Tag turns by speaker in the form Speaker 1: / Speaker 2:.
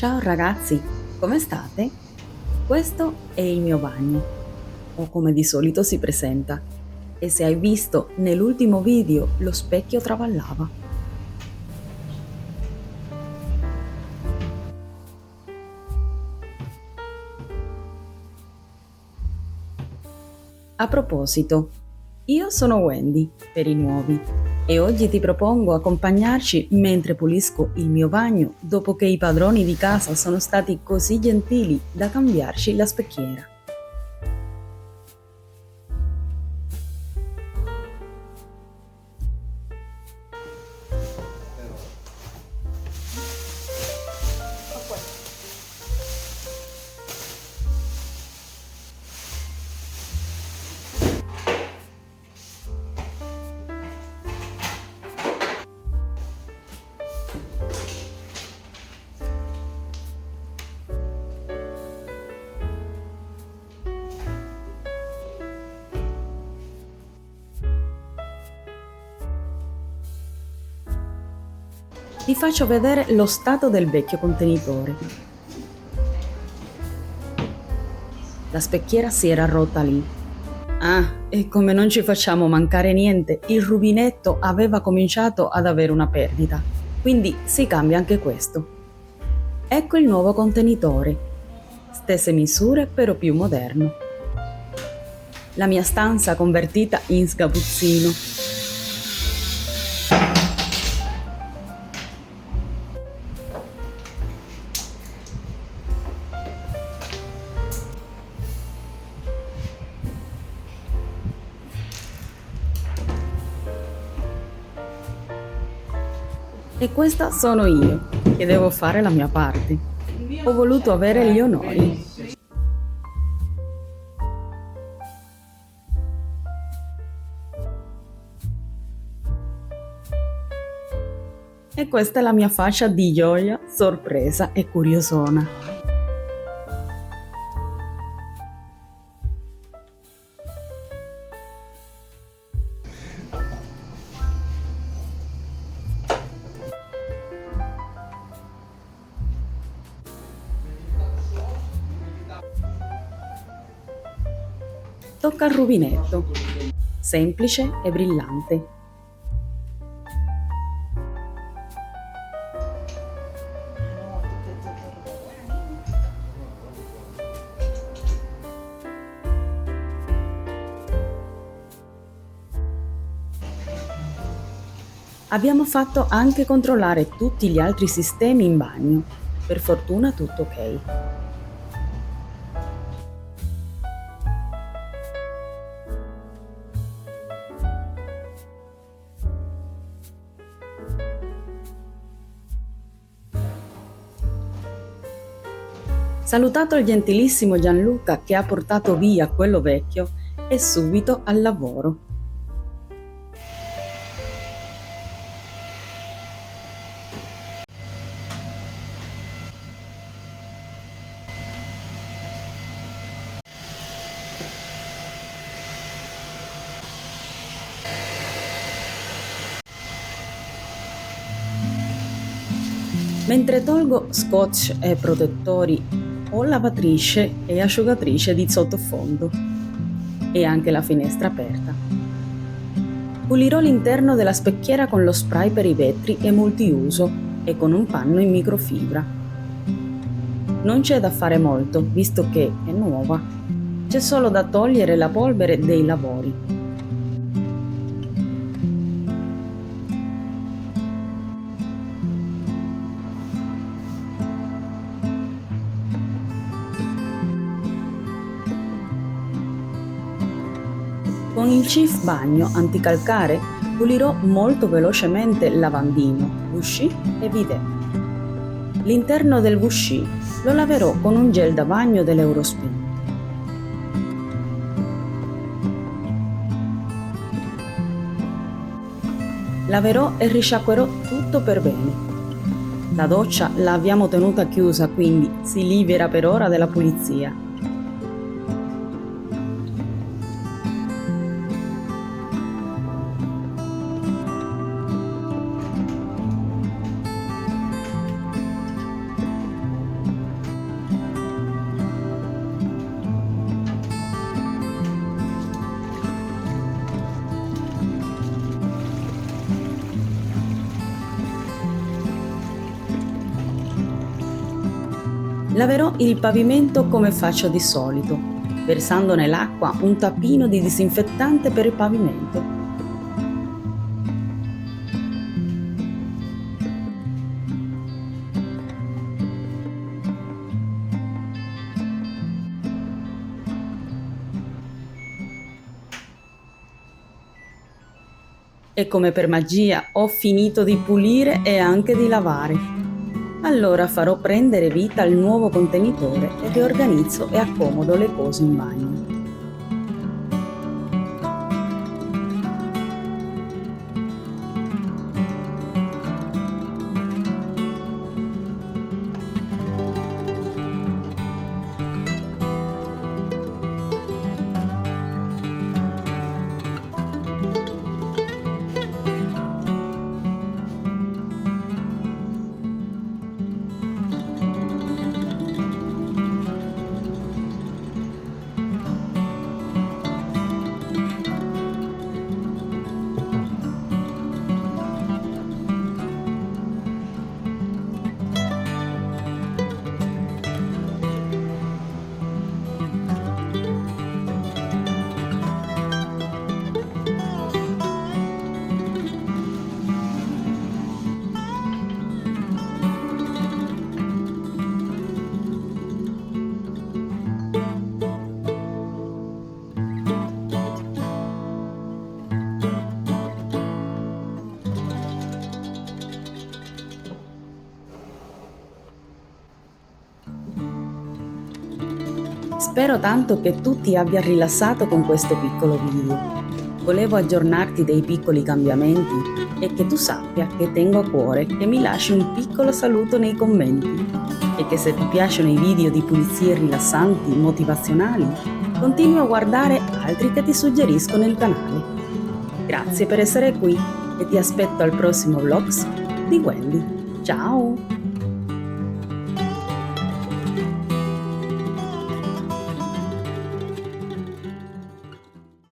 Speaker 1: Ciao ragazzi, come state? Questo è il mio bagno, o come di solito si presenta. E se hai visto nell'ultimo video lo specchio traballava. A proposito, io sono Wendy, per i nuovi, e oggi ti propongo accompagnarci mentre pulisco il mio bagno dopo che i padroni di casa sono stati così gentili da cambiarci la specchiera. Ti faccio vedere lo stato del vecchio contenitore. La specchiera si era rotta lì. Ah, e come non ci facciamo mancare niente, il rubinetto aveva cominciato ad avere una perdita, quindi si cambia anche questo. Ecco il nuovo contenitore. Stesse misure, però più moderno. La mia stanza convertita in sgabuzzino. E questa sono io, che devo fare la mia parte. Ho voluto avere gli onori. E questa è la mia faccia di gioia, sorpresa e curiosona. Tocca al rubinetto, semplice e brillante. Abbiamo fatto anche controllare tutti gli altri sistemi in bagno. Per fortuna tutto ok. Salutato il gentilissimo Gianluca che ha portato via quello vecchio e subito al lavoro. Mentre tolgo scotch e protettori, ho lavatrice e asciugatrice di sottofondo e anche la finestra aperta. Pulirò l'interno della specchiera con lo spray per i vetri e multiuso e con un panno in microfibra. Non c'è da fare molto, visto che è nuova. C'è solo da togliere la polvere dei lavori. Con il Cif Bagno anticalcare pulirò molto velocemente lavandino, uscì e bidet. L'interno del uscì lo laverò con un gel da bagno dell'Eurospin. Laverò e risciacquerò tutto per bene. La doccia l'abbiamo tenuta chiusa, quindi si libera per ora della pulizia. Laverò il pavimento come faccio di solito, versando nell'acqua un tappino di disinfettante per il pavimento. E come per magia ho finito di pulire e anche di lavare. Allora farò prendere vita al nuovo contenitore e riorganizzo e accomodo le cose in bagno. Spero tanto che tu ti abbia rilassato con questo piccolo video. Volevo aggiornarti dei piccoli cambiamenti e che tu sappia che tengo a cuore che mi lasci un piccolo saluto nei commenti e che se ti piacciono i video di pulizie rilassanti, motivazionali, continui a guardare altri che ti suggerisco nel canale. Grazie per essere qui e ti aspetto al prossimo vlogs di Wendy. Ciao!